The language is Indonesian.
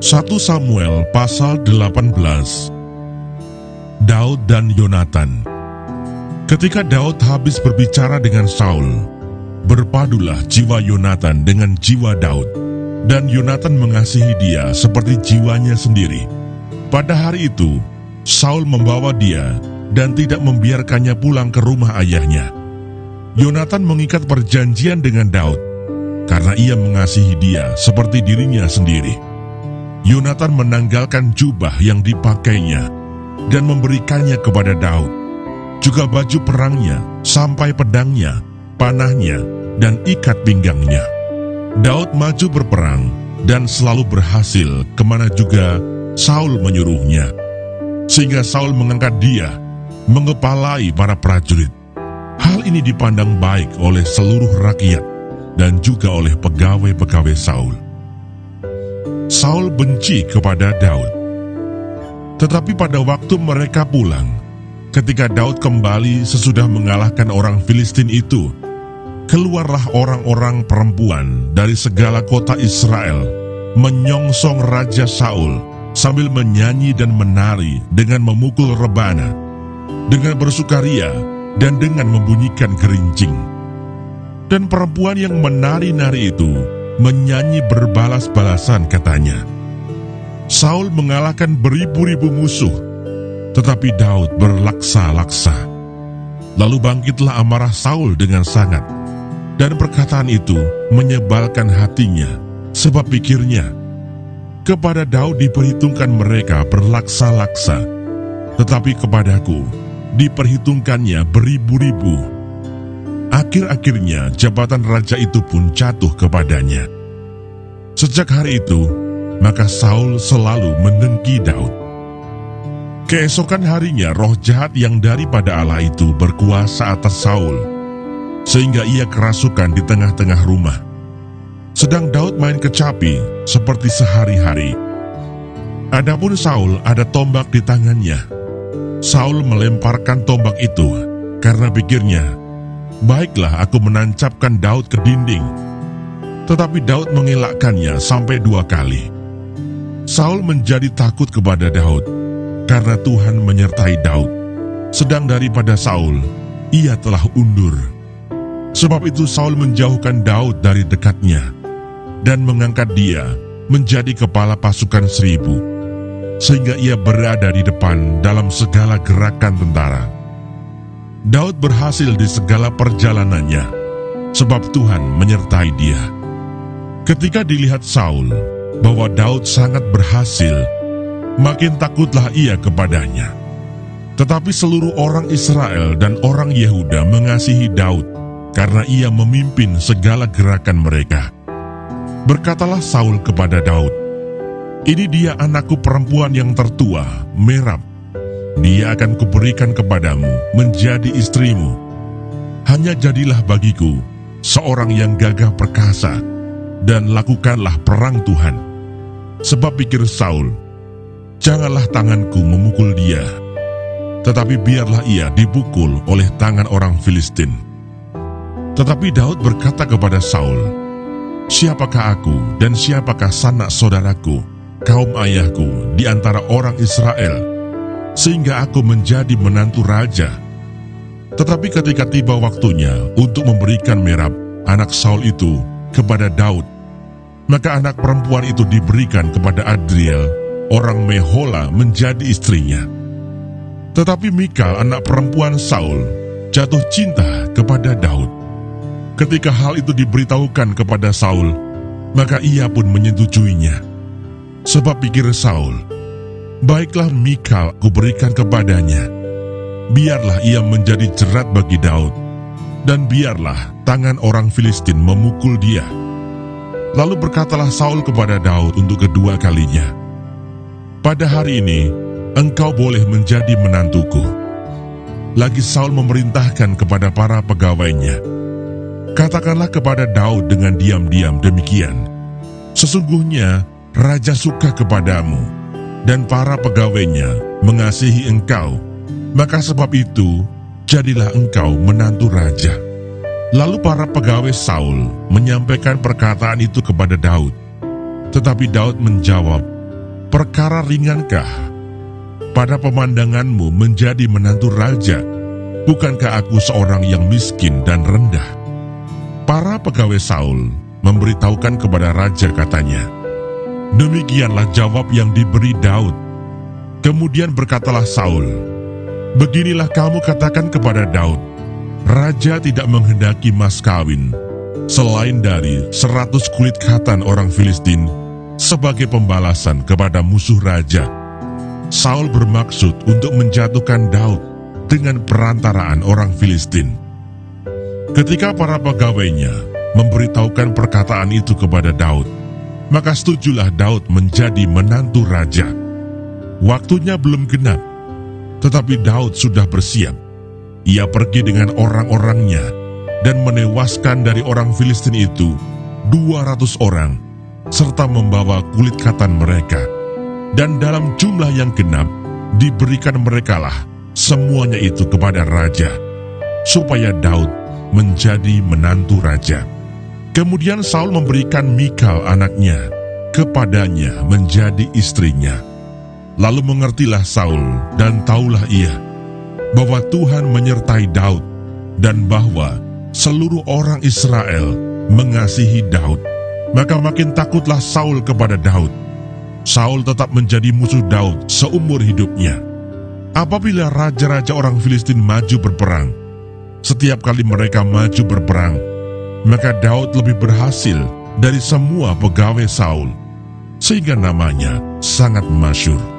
1 Samuel pasal 18. Daud dan Yonatan. Ketika Daud habis berbicara dengan Saul, berpadulah jiwa Yonatan dengan jiwa Daud, dan Yonatan mengasihi dia seperti jiwanya sendiri. Pada hari itu, Saul membawa dia dan tidak membiarkannya pulang ke rumah ayahnya. Yonatan mengikat perjanjian dengan Daud, karena ia mengasihi dia seperti dirinya sendiri. Yonatan menanggalkan jubah yang dipakainya dan memberikannya kepada Daud, juga baju perangnya, sampai pedangnya, panahnya, dan ikat pinggangnya. Daud maju berperang dan selalu berhasil kemana juga Saul menyuruhnya, sehingga Saul mengangkat dia mengepalai para prajurit. Hal ini dipandang baik oleh seluruh rakyat dan juga oleh pegawai-pegawai Saul. Saul benci kepada Daud. Tetapi pada waktu mereka pulang, ketika Daud kembali sesudah mengalahkan orang Filistin itu, keluarlah orang-orang perempuan dari segala kota Israel menyongsong Raja Saul sambil menyanyi dan menari dengan memukul rebana, dengan bersukaria dan dengan membunyikan gerincing. Dan perempuan yang menari-nari itu menyanyi berbalas-balasan, katanya, Saul mengalahkan beribu-ribu musuh, tetapi Daud berlaksa-laksa. Lalu bangkitlah amarah Saul dengan sangat, dan perkataan itu menyebalkan hatinya, sebab pikirnya, kepada Daud diperhitungkan mereka berlaksa-laksa, tetapi kepadaku diperhitungkannya beribu-ribu. Akhir-akhirnya jabatan raja itu pun jatuh kepadanya. Sejak hari itu, maka Saul selalu mendengki Daud. Keesokan harinya roh jahat yang daripada Allah itu berkuasa atas Saul, sehingga ia kerasukan di tengah-tengah rumah. Sedang Daud main kecapi seperti sehari-hari. Adapun Saul ada tombak di tangannya. Saul melemparkan tombak itu karena pikirnya, baiklah aku menancapkan Daud ke dinding. Tetapi Daud mengelakkannya sampai 2 kali. Saul menjadi takut kepada Daud, karena Tuhan menyertai Daud. Sedang daripada Saul, ia telah undur. Sebab itu Saul menjauhkan Daud dari dekatnya, dan mengangkat dia menjadi kepala pasukan 1000, sehingga ia berada di depan dalam segala gerakan tentara. Daud berhasil di segala perjalanannya, sebab Tuhan menyertai dia. Ketika dilihat Saul bahwa Daud sangat berhasil, makin takutlah ia kepadanya. Tetapi seluruh orang Israel dan orang Yehuda mengasihi Daud, karena ia memimpin segala gerakan mereka. Berkatalah Saul kepada Daud, ini dia anakku perempuan yang tertua, Merab. Dia akan kuberikan kepadamu menjadi istrimu. Hanya jadilah bagiku seorang yang gagah perkasa, dan lakukanlah perang Tuhan. Sebab pikir Saul, janganlah tanganku memukul dia, tetapi biarlah ia dipukul oleh tangan orang Filistin. Tetapi Daud berkata kepada Saul, siapakah aku dan siapakah sanak saudaraku, kaum ayahku di antara orang Israel, sehingga aku menjadi menantu raja? Tetapi ketika tiba waktunya untuk memberikan Merab, anak Saul itu, kepada Daud, maka anak perempuan itu diberikan kepada Adriel, orang Mehola, menjadi istrinya. Tetapi Mikal, anak perempuan Saul, jatuh cinta kepada Daud. Ketika hal itu diberitahukan kepada Saul, maka ia pun menyetujuinya. Sebab pikir Saul, baiklah Mikal kuberikan kepadanya, biarlah ia menjadi jerat bagi Daud, dan biarlah tangan orang Filistin memukul dia. Lalu berkatalah Saul kepada Daud untuk kedua kalinya, pada hari ini engkau boleh menjadi menantuku. Lagi Saul memerintahkan kepada para pegawainya, katakanlah kepada Daud dengan diam-diam demikian, sesungguhnya Raja suka kepadamu, dan para pegawainya mengasihi engkau, maka sebab itu jadilah engkau menantu raja. Lalu para pegawai Saul menyampaikan perkataan itu kepada Daud. Tetapi Daud menjawab, perkara ringankah pada pemandanganmu menjadi menantu raja? Bukankah aku seorang yang miskin dan rendah?" Para pegawai Saul memberitahukan kepada raja, katanya, "Demikianlah jawab yang diberi Daud." Kemudian berkatalah Saul, "Beginilah kamu katakan kepada Daud, raja tidak menghendaki mas kawin selain dari 100 kulit katan orang Filistin sebagai pembalasan kepada musuh raja." Saul bermaksud untuk menjatuhkan Daud dengan perantaraan orang Filistin. Ketika para pegawainya memberitahukan perkataan itu kepada Daud, maka setujulah Daud menjadi menantu raja. Waktunya belum genap, tetapi Daud sudah bersiap. Ia pergi dengan orang-orangnya dan menewaskan dari orang Filistin itu 200 orang, serta membawa kulit katan mereka. Dan dalam jumlah yang genap, diberikan merekalah semuanya itu kepada raja, supaya Daud menjadi menantu raja. Kemudian Saul memberikan Mikal anaknya kepadanya menjadi istrinya. Lalu mengertilah Saul dan taulah ia bahwa Tuhan menyertai Daud dan bahwa seluruh orang Israel mengasihi Daud. Maka makin takutlah Saul kepada Daud. Saul tetap menjadi musuh Daud seumur hidupnya. Apabila raja-raja orang Filistin maju berperang, setiap kali mereka maju berperang, maka Daud lebih berhasil dari semua pegawai Saul, sehingga namanya sangat masyhur.